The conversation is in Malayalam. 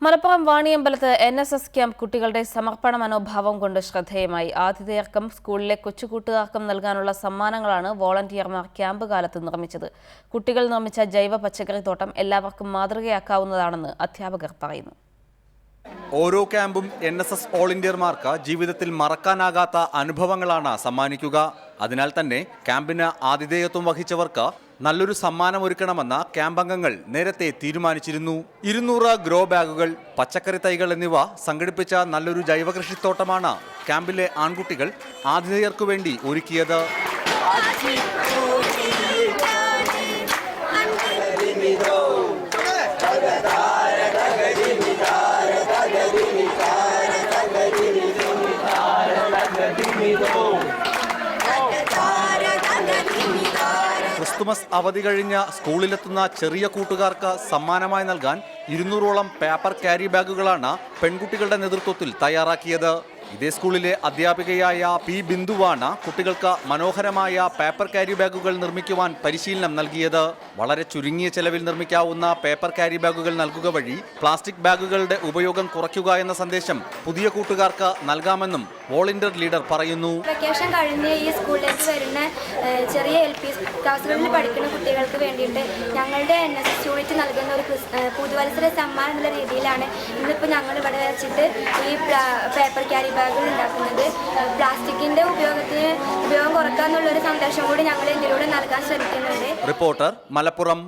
മലപ്പുറം വാണിയമ്പലത്ത് NSS ക്യാമ്പ് കുട്ടികളുടെ സമർപ്പണ മനോഭാവം കൊണ്ട് ശ്രദ്ധേയമായി. ആതിഥേയർക്കും സ്കൂളിലെ കൊച്ചുകൂട്ടുകാർക്കും നൽകാനുള്ള സമ്മാനങ്ങളാണ് വോളണ്ടിയർമാർ ക്യാമ്പ് കാലത്ത് നിർമ്മിച്ചത്. കുട്ടികൾ നിർമ്മിച്ച ജൈവ പച്ചക്കറിത്തോട്ടം എല്ലാവർക്കും മാതൃകയാക്കാവുന്നതാണെന്ന് അധ്യാപകർ പറയുന്നു. ഓരോ ക്യാമ്പും NSS വോളണ്ടിയർമാർക്ക് ജീവിതത്തിൽ മറക്കാനാകാത്ത അനുഭവങ്ങളാണ് സമ്മാനിക്കുക. അതിനാൽ തന്നെ ക്യാമ്പിന് ആതിഥേയത്വം വഹിച്ചവർക്ക് നല്ലൊരു സമ്മാനമൊരുക്കണമെന്ന് ക്യാമ്പ് അംഗങ്ങൾ നേരത്തെ തീരുമാനിച്ചിരുന്നു. 200 ഗ്രോ ബാഗുകൾ, പച്ചക്കറി തൈകൾ എന്നിവ സംഘടിപ്പിച്ച നല്ലൊരു ജൈവകൃഷിത്തോട്ടമാണ് ക്യാമ്പിലെ ആൺകുട്ടികൾ ആതിഥേയർക്കു വേണ്ടി ഒരുക്കിയത്. ക്രിസ്തുമസ് അവധി കഴിഞ്ഞ സ്കൂളിലെത്തുന്ന ചെറിയ കൂട്ടുകാർക്ക് സമ്മാനമായി നൽകാൻ 200ഓളം പേപ്പർ ക്യാരി ബാഗുകളാണ് പെൺകുട്ടികളുടെ നേതൃത്വത്തിൽ തയ്യാറാക്കിയത്. ഇതേ സ്കൂളിലെ അധ്യാപികയായ P. ബിന്ദുവാണ് കുട്ടികൾക്ക് മനോഹരമായ പേപ്പർ ക്യാരി ബാഗുകൾ നിർമ്മിക്കുവാൻ പരിശീലനം നൽകിയത്. വളരെ ചുരുങ്ങിയ ചെലവിൽ നിർമ്മിക്കാവുന്ന പേപ്പർ ക്യാരി ബാഗുകൾ നൽകുക വഴി പ്ലാസ്റ്റിക് ബാഗുകളുടെ ഉപയോഗം കുറയ്ക്കുക എന്ന സന്ദേശം പുതിയ കൂട്ടുകാർക്ക് നൽകാമെന്നും വോളണ്ടിയർ ലീഡർ പറയുന്നു. വെക്കേഷൻ കഴിഞ്ഞ് ഈ സ്കൂളിലേക്ക് വരുന്ന ചെറിയ LP ക്ലാസ്സുകളിൽ പഠിക്കുന്ന കുട്ടികൾക്ക് വേണ്ടിയിട്ട് ഞങ്ങളുടെ NSS യൂണിറ്റ് നൽകുന്ന ഒരു പുതുവത്സര സമ്മാനം എന്ന രീതിയിലാണ് ഇന്നിപ്പോൾ ഞങ്ങൾ ഇവിടെ വെച്ചിട്ട് ഈ പേപ്പർ ക്യാരി ബാഗുകൾ ഉണ്ടാക്കുന്നത്. പ്ലാസ്റ്റിക്കിന്റെ ഉപയോഗം കുറയ്ക്കുക എന്നുള്ളൊരു സന്ദേശം കൂടി ഞങ്ങൾ ഇതിലൂടെ നൽകാൻ ശ്രമിക്കുന്നുണ്ട്. റിപ്പോർട്ടർ, മലപ്പുറം.